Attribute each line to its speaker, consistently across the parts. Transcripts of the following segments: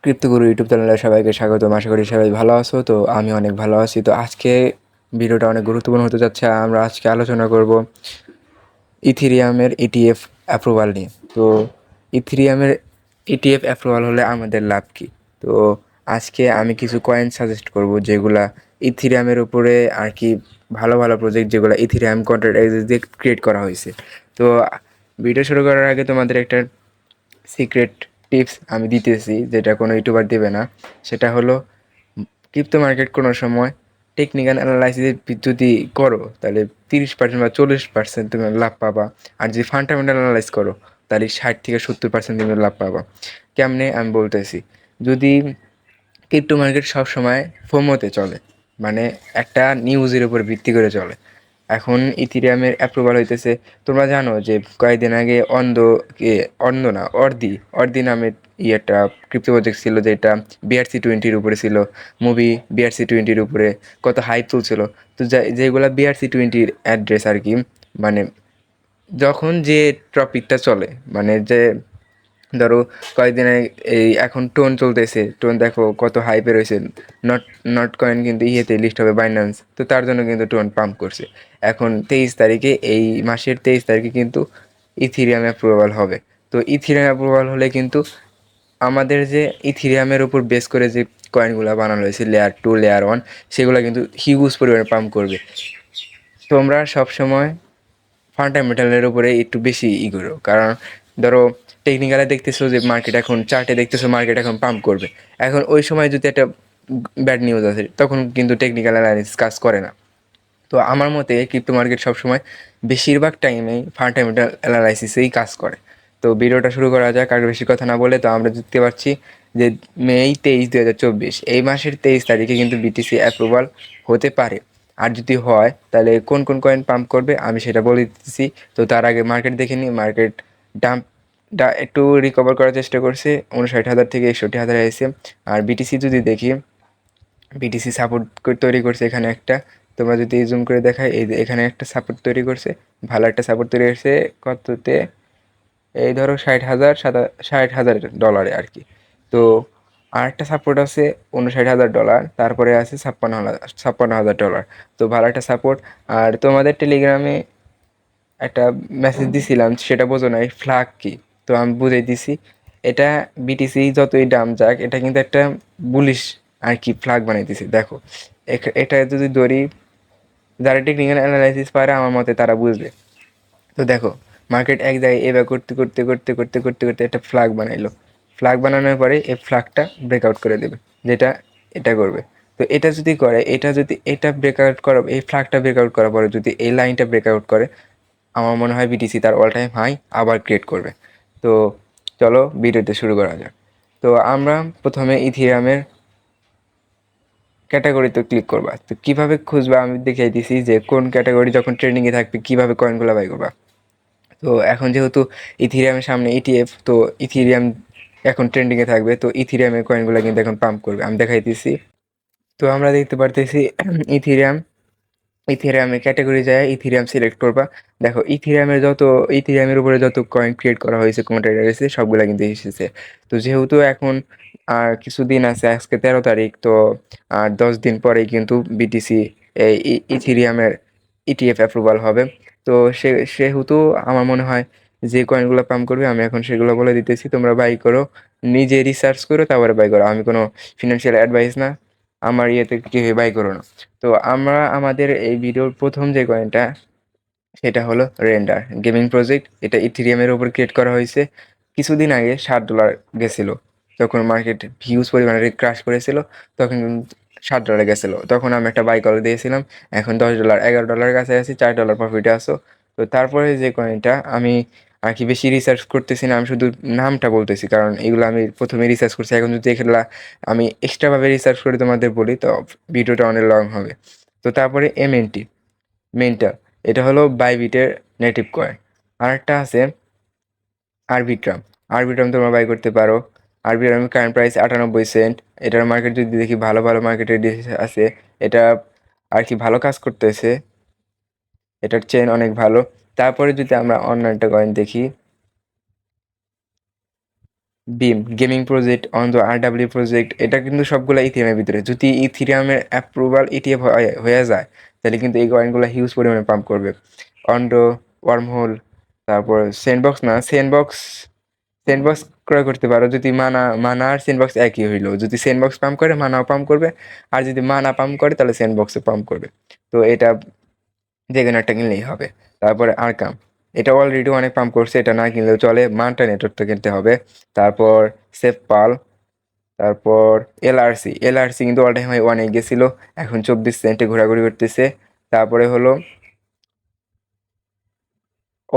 Speaker 1: ক্রিপ্টোগুরু YouTube চ্যানেলে সবাইকে স্বাগতম। আশা করি সবাই ভালো আছো। তো আমি অনেক ভালো আছি। তো আজকে ভিডিওটা অনেক গুরুত্বপূর্ণ হতে যাচ্ছে। আমরা আজকে আলোচনা করব ইথিরিয়ামের ইটিএফ অ্যাপ্রুভাল নিয়ে। তো ইথিরিয়ামের ইটিএফ অ্যাপ্রুভাল হলে আমাদের লাভ কী? তো আজকে আমি কিছু কয়েন সাজেস্ট করব যেগুলা ইথিরিয়ামের উপরে আর কি ভালো ভালো প্রজেক্ট যেগুলো ইথিরিয়াম কন্ট্রাক্ট দিয়ে ক্রিয়েট করা হয়েছে। তো ভিডিও শুরু করার আগে তোমাদের একটা সিক্রেট টিপস আমি দিতেছি, যেটা কোনো ইউটিউবার দেবে না। সেটা হলো, ক্রিপ্টো মার্কেট কোনো সময় টেকনিক্যাল অ্যানালাইসিস যদি করো তাহলে 30% বা 40% তুমি লাভ পাবা। আর যদি ফান্ডামেন্টাল অ্যানালাইজ করো তাহলে 60 থেকে 70% তুমি লাভ পাবা। কেমনে আমি বলতেছি। যদি ক্রিপ্টো মার্কেট সবসময় ফোমোতে চলে, মানে একটা নিউজের উপর ভিত্তি করে চলে। এখন ইথিরিয়ামের অ্যাপ্রুভাল হইতেছে। তোমরা জানো যে কয়েকদিন আগে অন্ধ না অর্দি নামে একটা ক্রিপ্টো প্রজেক্ট ছিল, যেটা BRC-20 উপরে ছিল। মুভি BRC-20 উপরে কত হাইপ চলছিল। তো যেগুলা BRC-20 অ্যাড্রেস আর কি, মানে যখন যে টপিকটা চলে, মানে যে ধরো কয়েকদিন আগে এখন টোন চলতেছে, টোন দেখো কত হাইপে রয়েছে। নট নট কয়েন কিন্তু ইয়েতে লিস্ট হবে বাইন্যান্স, তো তার জন্য কিন্তু টোন পাম্প করছে। এখন 23 তারিখে, এই মাসের 23 তারিখে কিন্তু ইথিরিয়াম অ্যাপ্রুভাল হবে। তো ইথিরিয়াম অ্যাপ্রুভাল হলে কিন্তু আমাদের যে ইথিরিয়ামের উপর বেস করে যে কয়েনগুলো বানানো হয়েছে লেয়ার 2 লেয়ার 1, সেগুলো কিন্তু হিউজ পরিমাণে পাম্প করবে। তোমরা সবসময় ফান্ডামেন্টালের উপরে একটু বেশি করো, কারণ ধরো টেকনিক্যালে দেখতেছো যে মার্কেট এখন চার্টে দেখতেছো মার্কেট এখন পাম্প করবে। এখন ওই সময় যদি একটা ব্যাড নিউজ আসে তখন কিন্তু টেকনিক্যাল অ্যানালিসিস কাজ করে না। তো আমার মতে ক্রিপ্টো মার্কেট সবসময় বেশিরভাগ টাইমেই ফান্ডামেন্টাল অ্যানালাইসিসেই কাজ করে। তো ভিডিওটা শুরু করা যাক। আর বেশি কথা না বলে, তো আমরা দেখতে পাচ্ছি যে মে 23, 2024 এই মাসের 23 তারিখে কিন্তু বিটিসি অ্যাপ্রুভাল হতে পারে। আর যদি হয় তাহলে কোন কোন কয়েন পাম্প করবে আমি সেটা বলে দিতেছি। তো তার আগে মার্কেট দেখে নিই। মার্কেট ডাম্পটা একটু রিকভার করার চেষ্টা করছে, 59,000 থেকে 61,000 এসে। আর বিটিসি যদি দেখি, বিটিসি সাপোর্ট তৈরি করছে এখানে একটা। তোমরা যদি জুম করে দেখায়, এই যে এখানে একটা সাপোর্ট তৈরি করছে, ভালো একটা সাপোর্ট তৈরি করছে। কততে? এই ধরো 60,000 ডলারে আর কি। তো আর একটা সাপোর্ট আছে 59,000 ডলার, তারপরে আছে 56,000 ডলার। তো ভালো একটা সাপোর্ট। আর তোমাদের টেলিগ্রামে একটা মেসেজ দিছিলাম, সেটা বোঝো নাই, ফ্ল্যাগ কি? তো আমি বুঝাই দিছি। এটা বিটিসি যতই দাম যাক, এটা কিন্তু একটা বুলিশ আর কি ফ্ল্যাগ বানাইতেছে। দেখো এটা যদি ধরি, যারা টেকনিক্যাল অ্যানালাইসিস পারে আমার মতে তারা বুঝবে। তো দেখো মার্কেট এক জায়গায় এবার করতে করতে করতে করতে করতে করতে একটা ফ্ল্যাগ বানাইলো। ফ্ল্যাগ বানানোর পরে এই ফ্ল্যাগটা ব্রেকআউট করে দেবে, যেটা এটা করবে। তো এটা যদি করে, এটা যদি এটা ব্রেকআউট করা, এই ফ্ল্যাগটা ব্রেকআউট করার পরে যদি এই লাইনটা ব্রেকআউট করে, আমার মনে হয় বিটিসি তার অল টাইম হাই আবার ক্রিয়েট করবে। তো চলো ভিডিওতে শুরু করা যাক। তো আমরা প্রথমে ইথিরিয়ামের ক্যাটাগরিতে ক্লিক করবা। তো কীভাবে খুঁজবা আমি দেখিয়ে দিছি যে কোন ক্যাটাগরি যখন ট্রেন্ডিংয়ে থাকবে কীভাবে কয়েনগুলো বাই করবা। তো এখন যেহেতু ইথিরিয়ামের সামনে ইটিএফ, তো ইথিরিয়াম এখন ট্রেন্ডিংয়ে থাকবে, তো ইথিরিয়ামের কয়েনগুলো কিন্তু এখন পাম্প করবে। আমি দেখাইতেছি। তো আমরা দেখতে পারতেছি ইথিরিয়াম, ইথেরিয়ামের ক্যাটাগরি যায় ইথেরিয়াম সিলেক্ট করবা। দেখো ইথেরিয়ামের উপরে যত কয়েন ক্রিয়েট করা হয়েছে কমেন্টারি রয়েছে সবগুলা কিন্তু এসেছে। তো যেহেতু এখন আর কিছুদিন আছে, আজকে 13 তারিখ, তো আর 10 দিন পরেই কিন্তু বিটিসি এই ইথেরিয়ামের ইটিএফ অ্যাপ্রুভাল হবে। তো সেহেতু আমার মনে হয় যে কয়েনগুলো পাম্প করবে আমি এখন সেগুলো বলে দিতেছি, তোমরা বাই করো, নিজে রিসার্চ করো, তারপরে বাই করো। আমি কোনো ফিনান্সিয়াল অ্যাডভাইস না, আমার ইয়েতে কেউ বাই করো না। তো আমরা আমাদের এই ভিডিওর প্রথম যে কয়েনটা, সেটা হলো রেন্ডার গেমিং প্রজেক্ট। এটা ইথেরিয়ামের উপর ক্রিয়েট করা হয়েছে। কিছুদিন আগে $7 গেছিলো, যখন মার্কেট হিউজ পরিমাণে ক্রাশ করেছিল, তখন $7 গেছিলো। তখন আমি একটা বাই কল দিয়েছিলাম। এখন $10, $11 কাছে আছি, $4 প্রফিটে আসো। তো তারপরে যে কয়েনটা আমি আর কি বেশি রিসার্চ করতেছি না, আমি শুধু নামটা বলতেছি, কারণ এগুলো আমি প্রথমে রিসার্চ করছি। এখন যদি এগুলা আমি এক্সট্রাভাবে রিসার্চ করে তোমাদের বলি তো ভিডিওটা অনেক লং হবে। তো তারপরে এমএনটি মেনটা, এটা হলো বাইবিটের নেটিভ কয়েন। আরেকটা আছে আরবিট্রাম। আরবিট্রাম তোমরা বাই করতে পারো। আরবিট্রামের কারেন্ট প্রাইস 98 সেন্ট। এটার মার্কেট যদি দেখি, ভালো ভালো মার্কেটের আছে। এটা আর কি ভালো কাজ করতেছে, এটার চেন অনেক ভালো। তারপরে যদি আমরা অন্য একটা কয়েন দেখি, Beam gaming project, on the RW project, এটা কিন্তু সবগুলো ইথিরিয়ামের ভিতরে। যদি ইথিরিয়ামের অ্যাপ্রুভাল ETF হয়ে যায় তাহলে কিন্তু এই কয়েনগুলো হিউজ পরিমাণে পাম্প করবে। অন্ডো, ওয়ার্মহোল, তারপর স্যান্ডবক্স না, স্যান্ডবক্স ক্রয় করতে পারো যদি মানা আর স্যান্ডবক্স একই হইলো। যদি স্যান্ডবক্স পাম্প করে মানাও পাম্প করবে, আর যদি মানা পাম্প করে তাহলে স্যান্ডবক্সও পাম্প করবে। তো এটা যে কোনো একটা কিনলেই হবে। তারপরে আরকাম, এটা অলরেডি অনেক পাম্প করছে, এটা না কিনলেও চলে, মানটা নেটওয়ার্কটা কিনতে হবে। তারপর সেফপাল, তারপর এলআরসি কিন্তু অল টাইম হাই অনেক গেছিল, এখন 24 সেন্টে ঘোরাঘুরি করতেছে। তারপরে হলো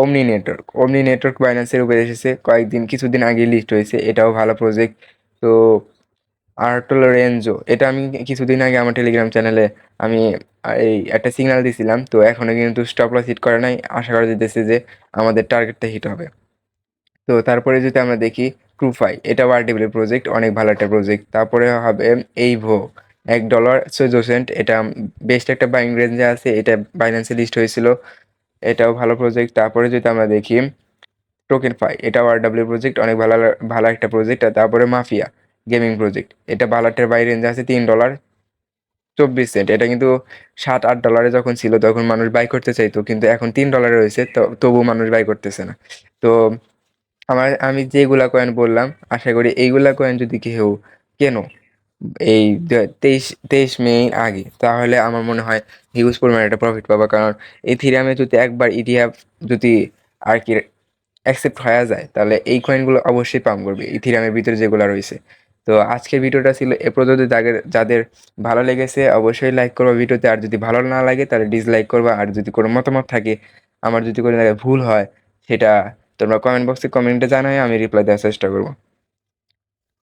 Speaker 1: অমনি নেটওয়ার্ক বাইন্যান্সের উপরে এসেছে কিছুদিন আগে লিস্ট হয়েছে, এটাও ভালো প্রজেক্ট। তো আর্টল রেঞ্জো, এটা আমি কিছুদিন আগে আমার টেলিগ্রাম চ্যানেলে আমি এই একটা সিগন্যাল দিছিলাম, তো এখনো কিন্তু স্টপ লস হিট করে নাই, আশা করা যেতেছে যে আমাদের টার্গেটটা হিট হবে। তো তারপরে যদি আমরা দেখি ক্রুফাই, এটা ওয়ার্ডেবল প্রজেক্ট, অনেক ভালো একটা প্রজেক্ট। তারপরে হবে এইভো, $1 14 সেন্ট, এটা বেস্ট একটা বাইং রেঞ্জে আছে, এটা বাইন্যান্সে লিস্ট হয়েছিল, এটাও ভালো প্রজেক্ট। তারপরে যদি আমরা দেখি টোকেন ফাই, এটা ওয়ারডাব্লিউ প্রজেক্ট, অনেক ভালো ভালো একটা প্রজেক্ট। আর তারপরে মাফিয়া গেমিং প্রজেক্ট, এটা ভালো একটা বাই রেঞ্জ আছে, $3.24, এটা কিন্তু $7-8 যখন ছিল তখন মানুষ বাই করতে চাইতো, কিন্তু এখন $3 হয়েছে, তো তবু মানুষ বাই করতেছে না। তো আমি যেগুলা কয়েন বললাম, আশা করি এইগুলা কয়েন যদি কেউ কেন এই 23 মে আগে, তাহলে আমার মনে হয় হিউজ পরিমাণে একটা প্রফিট পাবা। কারণ ইথিরিয়ামে যদি একবার ইটিএফ যদি আর কি অ্যাকসেপ্ট হয়ে যায় তাহলে এই কয়েনগুলো অবশ্যই পাম্প করবে ইথিরিয়ামের ভিতরে যেগুলো রয়েছে। তো আজকের ভিডিওটা ছিল এ পর্যন্ত। যাদের ভালো লেগেছে অবশ্যই লাইক করবা ভিডিওতে, আর যদি ভালো না লাগে তাহলে ডিসলাইক করবা। আর যদি কোনো মতামত থাকে, আমার যদি কোনো জায়গায় ভুল হয়, সেটা তোমরা কমেন্ট বক্সে কমেন্টে জানাই, আমি রিপ্লাই দেওয়ার চেষ্টা করবো।